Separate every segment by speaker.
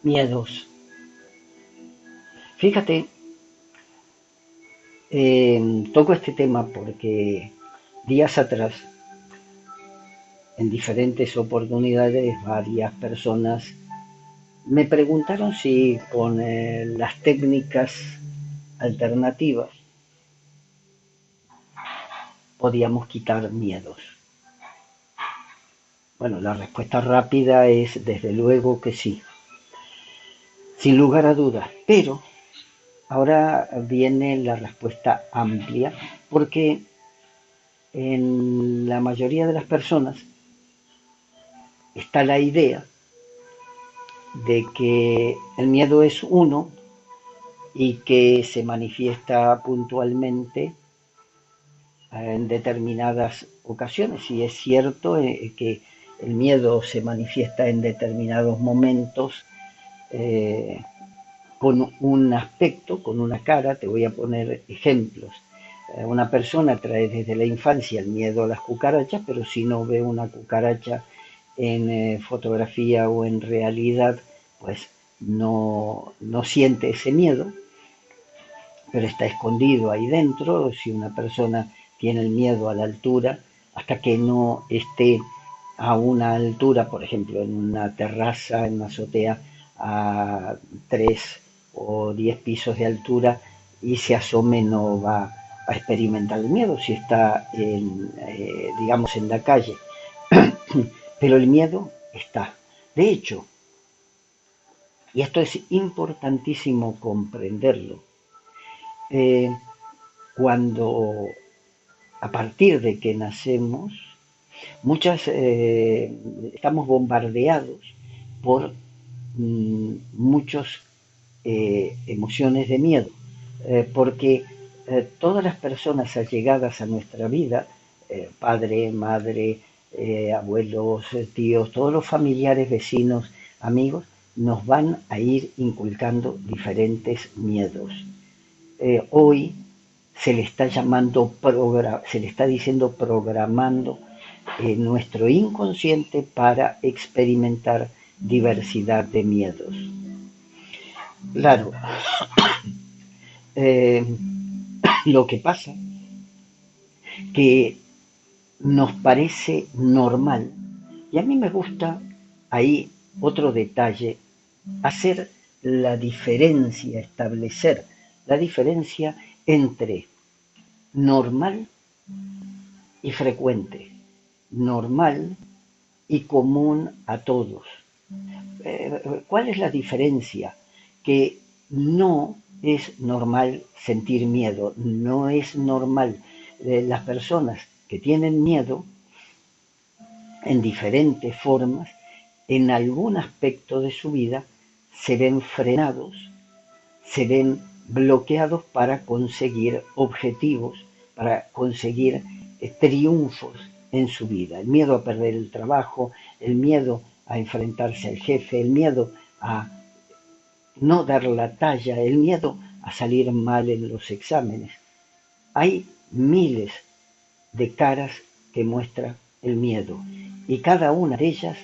Speaker 1: Miedos. Fíjate, toco este tema porque días atrás, en diferentes oportunidades, varias personas me preguntaron si con las técnicas alternativas podíamos quitar miedos. Bueno, la respuesta rápida es desde luego que sí, sin lugar a dudas, pero ahora viene la respuesta amplia porque en la mayoría de las personas está la idea de que el miedo es uno y que se manifiesta puntualmente en determinadas ocasiones. Y es cierto que el miedo se manifiesta en determinados momentos eh, con un aspecto, con una cara. Te voy a poner ejemplos. Una persona trae desde la infancia el miedo a las cucarachas, pero si no ve una cucaracha en fotografía o en realidad, pues no siente ese miedo, pero está escondido ahí dentro. Si una persona tiene el miedo a la altura, hasta que no esté a una altura, por ejemplo, en una terraza, en una azotea, a 3 o 10 pisos de altura y se asome, no va a experimentar el miedo si está, digamos, en la calle. Pero el miedo está. De hecho, y esto es importantísimo comprenderlo, eh, cuando a partir de que nacemos, estamos bombardeados por muchas emociones de miedo, porque todas las personas allegadas a nuestra vida, padre, madre, abuelos, tíos, todos los familiares, vecinos, amigos, nos van a ir inculcando diferentes miedos. Hoy se le está se le está diciendo programando nuestro inconsciente para experimentar diversidad de miedos. Claro, eh, lo que pasa que nos parece normal, y a mí me gusta ahí otro detalle, hacer la diferencia, establecer la diferencia entre normal y frecuente, normal y común a todos. ¿Cuál es la diferencia? Que no es normal sentir miedo, no es normal. Las personas que tienen miedo en diferentes formas, en algún aspecto de su vida, se ven frenados, se ven bloqueados para conseguir objetivos, para conseguir triunfos en su vida. El miedo a perder el trabajo, el miedo a enfrentarse al jefe, el miedo a no dar la talla, el miedo a salir mal en los exámenes. Hay miles de caras que muestra el miedo y cada una de ellas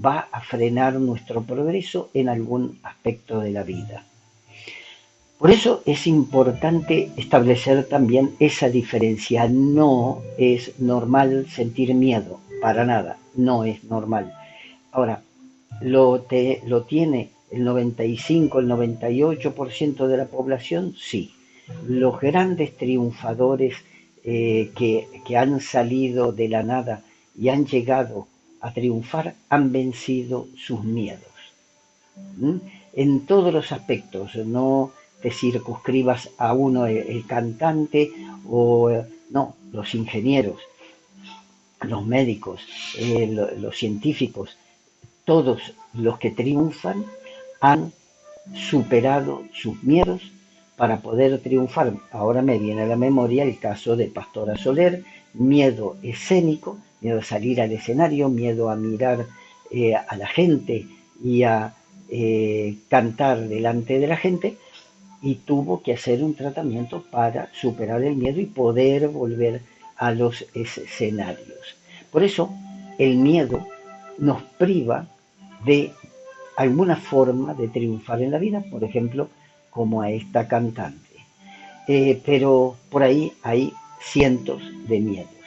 Speaker 1: va a frenar nuestro progreso en algún aspecto de la vida. Por eso es importante establecer también esa diferencia. No es normal sentir miedo, para nada, no es normal. Ahora, lo tiene el 95, el 98% de la población, sí. Los grandes triunfadores que han salido de la nada y han llegado a triunfar han vencido sus miedos. En todos los aspectos, no te circunscribas a uno, el cantante o no, los ingenieros, los médicos, los científicos, todos los que triunfan han superado sus miedos para poder triunfar. Ahora me viene a la memoria el caso de Pastora Soler, miedo escénico, miedo a salir al escenario, miedo a mirar a la gente y a cantar delante de la gente, y tuvo que hacer un tratamiento para superar el miedo y poder volver a los escenarios. Por eso el miedo nos priva de alguna forma de triunfar en la vida, por ejemplo, como a esta cantante. Pero por ahí hay cientos de miedos.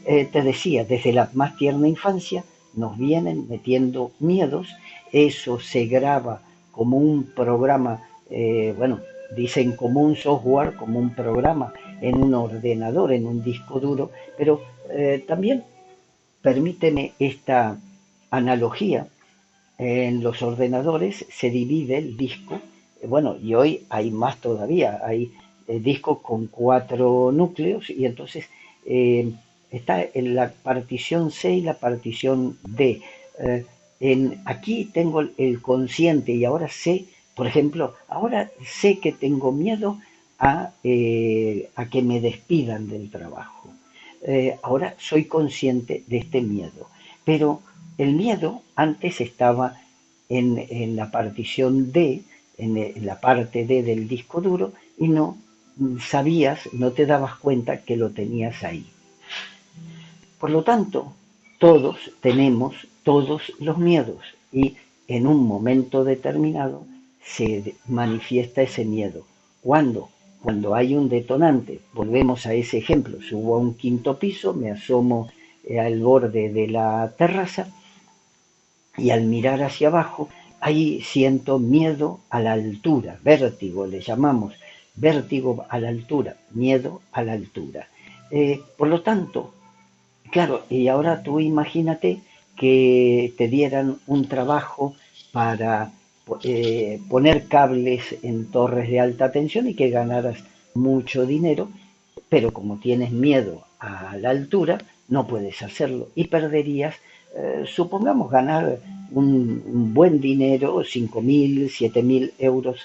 Speaker 1: Te decía, desde la más tierna infancia nos vienen metiendo miedos, eso se graba como un programa, bueno, dicen como un software, como un programa en un ordenador, en un disco duro, pero también permíteme esta analogía. En los ordenadores se divide el disco, bueno, y hoy hay más todavía, hay discos con 4 núcleos y entonces eh, está en la partición C y la partición D. Aquí tengo el consciente y ahora sé, por ejemplo, ahora sé que tengo miedo a que me despidan del trabajo. Ahora soy consciente de este miedo, pero el miedo antes estaba en la partición D, en la parte D del disco duro, y no sabías, no te dabas cuenta que lo tenías ahí. Por lo tanto, todos tenemos todos los miedos y en un momento determinado se manifiesta ese miedo. ¿Cuándo? Cuando hay un detonante. Volvemos a ese ejemplo. Subo a un quinto piso, me asomo al borde de la terraza y al mirar hacia abajo, ahí siento miedo a la altura, vértigo le llamamos, vértigo a la altura, miedo a la altura. Por lo tanto, claro, y ahora tú imagínate que te dieran un trabajo para poner cables en torres de alta tensión y que ganaras mucho dinero, pero como tienes miedo a la altura, no puedes hacerlo y perderías, supongamos, ganar un buen dinero, 5.000, 7.000 euros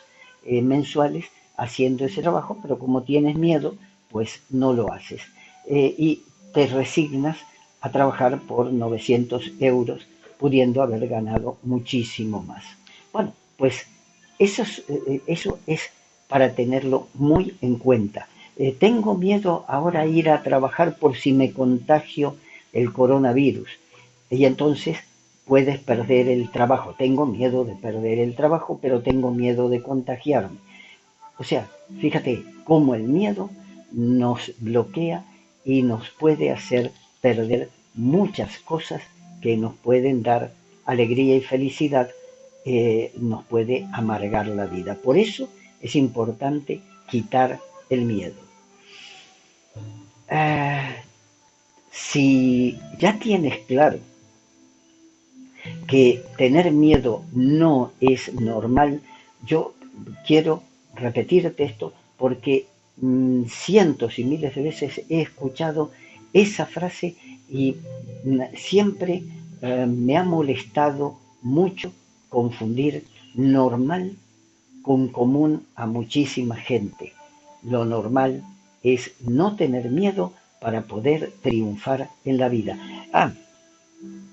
Speaker 1: mensuales haciendo ese trabajo, pero como tienes miedo, pues no lo haces. Y te resignas a trabajar por 900 euros, pudiendo haber ganado muchísimo más. Bueno, pues eso es para tenerlo muy en cuenta. Tengo miedo ahora a ir a trabajar por si me contagio el coronavirus. Y entonces puedes perder el trabajo. Tengo miedo de perder el trabajo, pero tengo miedo de contagiarme. O sea, fíjate cómo el miedo nos bloquea y nos puede hacer perder muchas cosas que nos pueden dar alegría y felicidad, nos puede amargar la vida. Por eso es importante quitar el miedo. Ah, si ya tienes claro que tener miedo no es normal, yo quiero repetirte esto porque cientos y miles de veces he escuchado esa frase y siempre me ha molestado mucho confundir normal con común a muchísima gente. Lo normal es no tener miedo para poder triunfar en la vida. Ah,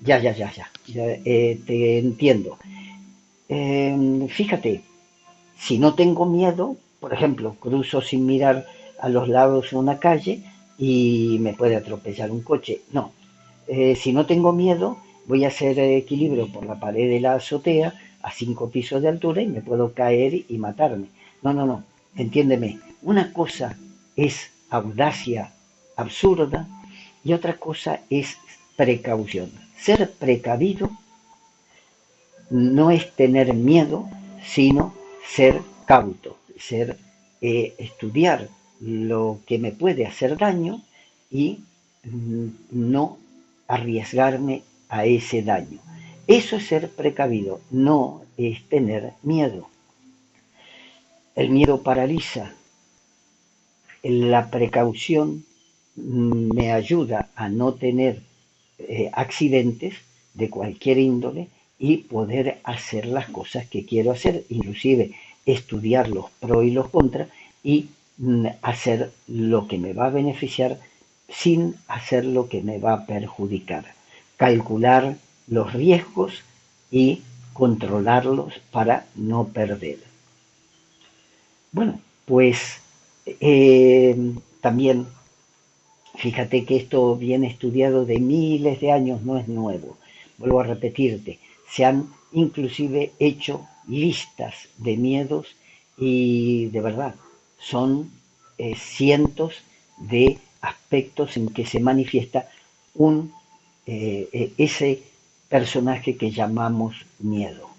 Speaker 1: ya, te entiendo. Fíjate, si no tengo miedo, por ejemplo, cruzo sin mirar a los lados una calle y me puede atropellar un coche. No, si no tengo miedo, voy a hacer equilibrio por la pared de la azotea a 5 pisos de altura y me puedo caer y matarme. No, entiéndeme. Una cosa es audacia absurda y otra cosa es precaución. Ser precavido no es tener miedo, sino ser cauto, estudiar lo que me puede hacer daño y no arriesgarme a ese daño. Eso es ser precavido, no es tener miedo. El miedo paraliza, la precaución me ayuda a no tener accidentes de cualquier índole y poder hacer las cosas que quiero hacer, inclusive estudiar los pros y los contras y hacer lo que me va a beneficiar sin hacer lo que me va a perjudicar. Calcular los riesgos y controlarlos para no perder. Bueno, pues también fíjate que esto viene estudiado de miles de años, no es nuevo. Vuelvo a repetirte, se han inclusive hecho listas de miedos y de verdad son cientos de aspectos en que se manifiesta ese personaje que llamamos miedo.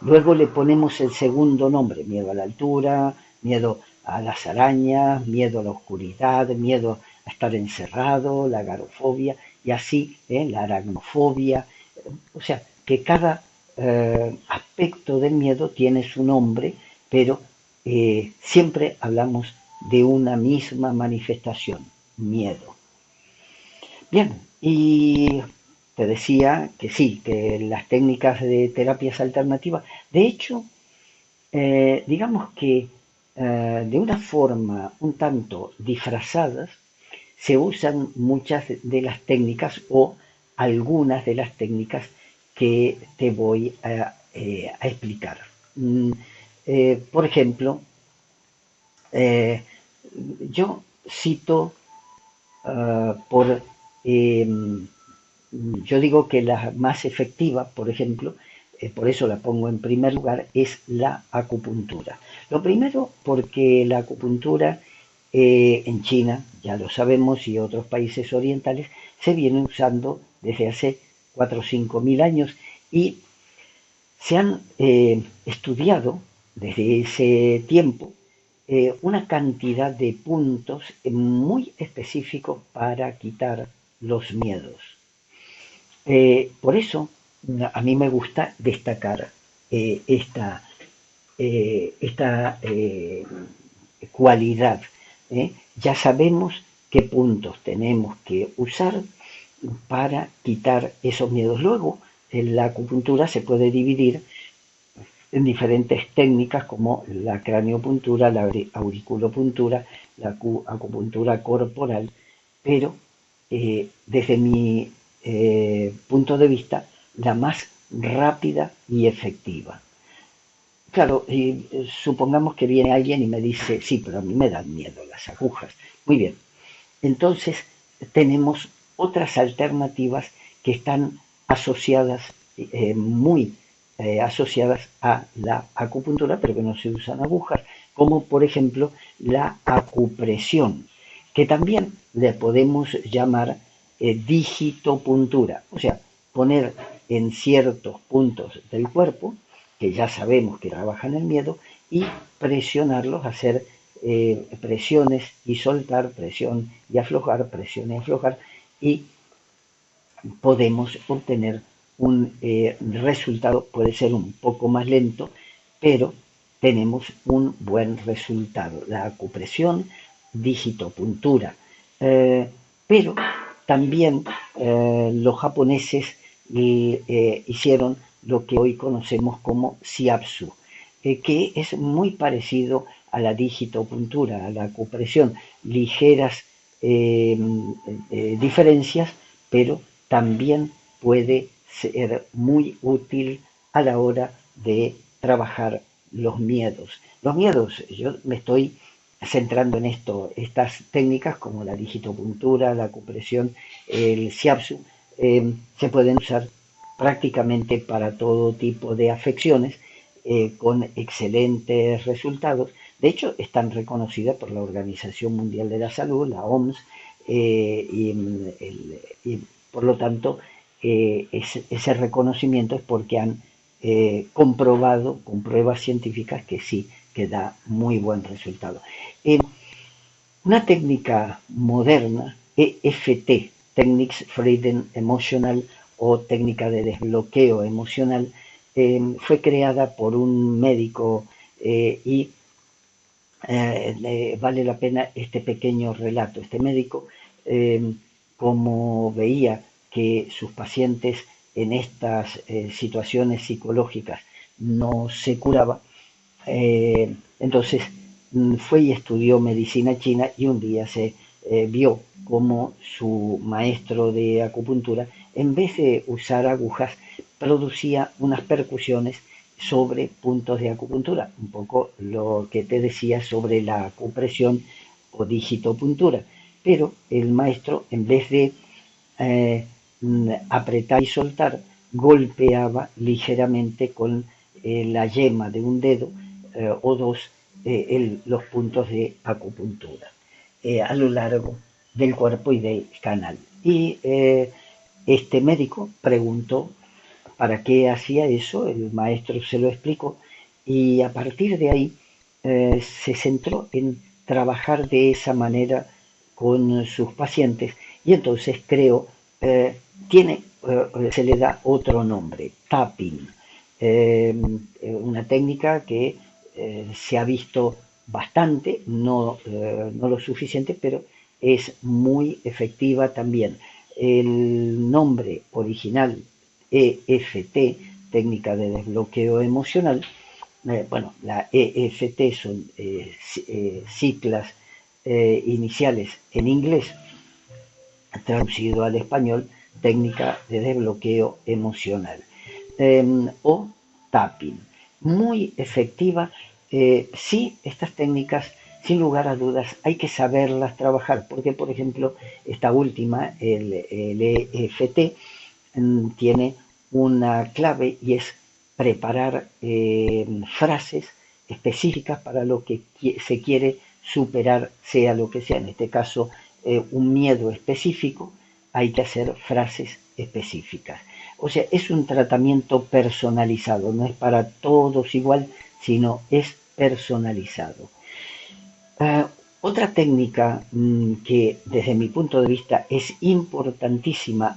Speaker 1: Luego le ponemos el segundo nombre, miedo a la altura, miedo a las arañas, miedo a la oscuridad, miedo a estar encerrado, la agorafobia y así, la aracnofobia. O sea, que cada aspecto del miedo tiene su nombre, pero siempre hablamos de una misma manifestación, miedo. Bien, y te decía que sí, que las técnicas de terapias alternativas, de hecho, digamos que de una forma un tanto disfrazadas, se usan muchas de las técnicas o algunas de las técnicas que te voy a explicar. Por ejemplo, eh, yo cito por yo digo que la más efectiva, por ejemplo, por eso la pongo en primer lugar, es la acupuntura. Lo primero porque la acupuntura en China, ya lo sabemos, y otros países orientales, se viene usando desde hace 4 o 5 mil años y se han estudiado desde ese tiempo una cantidad de puntos muy específicos para quitar los miedos. Por eso a mí me gusta destacar esta cualidad. Ya sabemos qué puntos tenemos que usar para quitar esos miedos. Luego, en la acupuntura se puede dividir en diferentes técnicas como la craniopuntura, la auriculopuntura, la acupuntura corporal, pero desde mi punto de vista, la más rápida y efectiva. Claro, supongamos que viene alguien y me dice, sí, pero a mí me dan miedo las agujas. Muy bien, entonces tenemos otras alternativas que están asociadas, muy asociadas a la acupuntura, pero que no se usan agujas, como por ejemplo la acupresión, que también le podemos llamar digitopuntura, o sea, poner en ciertos puntos del cuerpo, que ya sabemos que trabajan el miedo, y presionarlos, hacer presiones y soltar, presión y aflojar, y podemos obtener un resultado, puede ser un poco más lento, pero tenemos un buen resultado. La acupresión, digitopuntura. Pero también los japoneses hicieron lo que hoy conocemos como shiatsu, que es muy parecido a la digitopuntura, a la acupresión, ligeras diferencias, pero también puede ser muy útil a la hora de trabajar los miedos. Los miedos, yo me estoy centrando en esto, estas técnicas como la digitopuntura, la acupresión, el shiatsu, se pueden usar prácticamente para todo tipo de afecciones con excelentes resultados. De hecho, están reconocidas por la Organización Mundial de la Salud, la OMS, y por lo tanto, ese reconocimiento es porque han comprobado con pruebas científicas que sí, que da muy buen resultado. Una técnica moderna, EFT, Techniques Freedom Emotional o técnica de desbloqueo emocional, fue creada por un médico y vale la pena este pequeño relato. Este médico, como veía que sus pacientes en estas situaciones psicológicas no se curaba, entonces fue y estudió medicina china y un día se vio como su maestro de acupuntura, en vez de usar agujas, producía unas percusiones sobre puntos de acupuntura, un poco lo que te decía sobre la acupresión o digitopuntura. Pero el maestro, en vez de apretar y soltar, golpeaba ligeramente con la yema de un dedo o dos los puntos de acupuntura a lo largo del cuerpo y del canal. Y este médico preguntó para qué hacía eso, el maestro se lo explicó y a partir de ahí se centró en trabajar de esa manera con sus pacientes y entonces creo, se le da otro nombre, tapping, una técnica que se ha visto bastante, no lo suficiente, pero es muy efectiva también. El nombre original EFT, técnica de desbloqueo emocional, bueno, la EFT son siglas iniciales en inglés, traducido al español, técnica de desbloqueo emocional, o tapping. Muy efectiva. Sí, estas técnicas, sin lugar a dudas, hay que saberlas trabajar, porque, por ejemplo, esta última, el EFT, tiene una clave y es preparar frases específicas para lo que se quiere superar, sea lo que sea. En este caso, un miedo específico, hay que hacer frases específicas. O sea, es un tratamiento personalizado, no es para todos igual, sino es personalizado. Otra técnica que desde mi punto de vista es importantísima,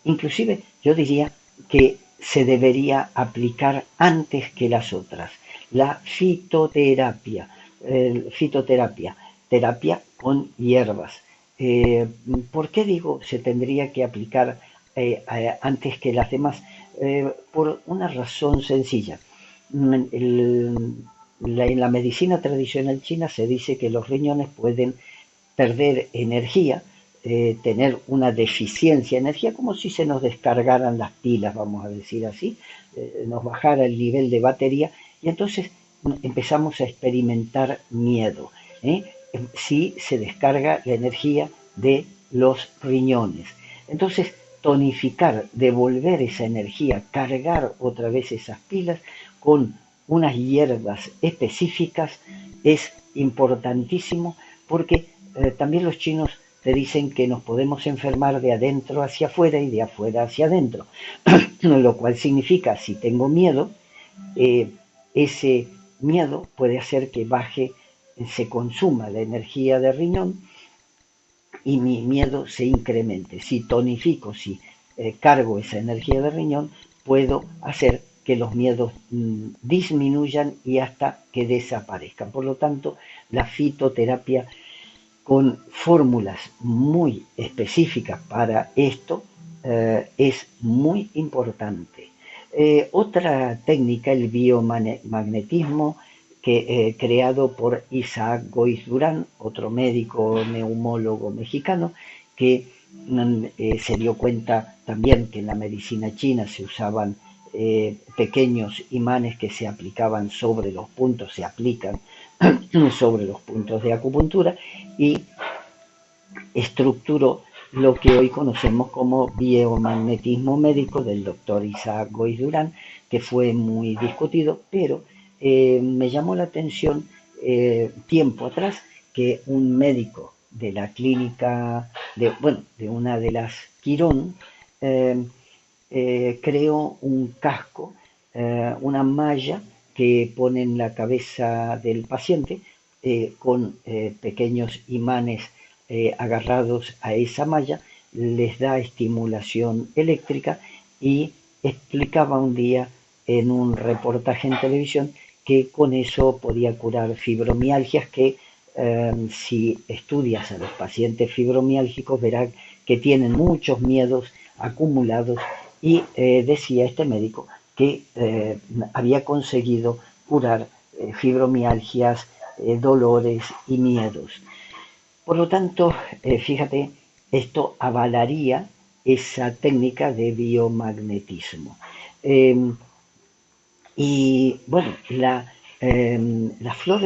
Speaker 1: inclusive yo diría que se debería aplicar antes que las otras, la fitoterapia, terapia con hierbas. ¿Por qué digo se tendría que aplicar antes que las demás? Por una razón sencilla. En la medicina tradicional china se dice que los riñones pueden perder energía, tener una deficiencia de energía, como si se nos descargaran las pilas, vamos a decir así, nos bajara el nivel de batería y entonces empezamos a experimentar miedo. Si se descarga la energía de los riñones. Entonces, tonificar, devolver esa energía, cargar otra vez esas pilas con unas hierbas específicas es importantísimo porque también los chinos te dicen que nos podemos enfermar de adentro hacia afuera y de afuera hacia adentro, lo cual significa, si tengo miedo, ese miedo puede hacer que baje, se consuma la energía del riñón y mi miedo se incremente. Si tonifico, si cargo esa energía del riñón, puedo hacer que los miedos disminuyan y hasta que desaparezcan. Por lo tanto, la fitoterapia con fórmulas muy específicas para esto es muy importante. Otra técnica, el biomagnetismo, creado por Isaac Goiz Durán, otro médico neumólogo mexicano, que se dio cuenta también que en la medicina china se usaban pequeños imanes que se aplicaban sobre los puntos, se aplican sobre los puntos de acupuntura y estructuró lo que hoy conocemos como biomagnetismo médico del doctor Isaac Goiz Durán, que fue muy discutido, pero me llamó la atención tiempo atrás que un médico de la clínica, de una de las Quirón, creó un casco, una malla que pone en la cabeza del paciente con pequeños imanes agarrados a esa malla, les da estimulación eléctrica y explicaba un día en un reportaje en televisión que con eso podía curar fibromialgias que si estudias a los pacientes fibromiálgicos verás que tienen muchos miedos acumulados y decía este médico que había conseguido curar fibromialgias, dolores y miedos. Por lo tanto, fíjate, esto avalaría esa técnica de biomagnetismo. Y bueno, la flor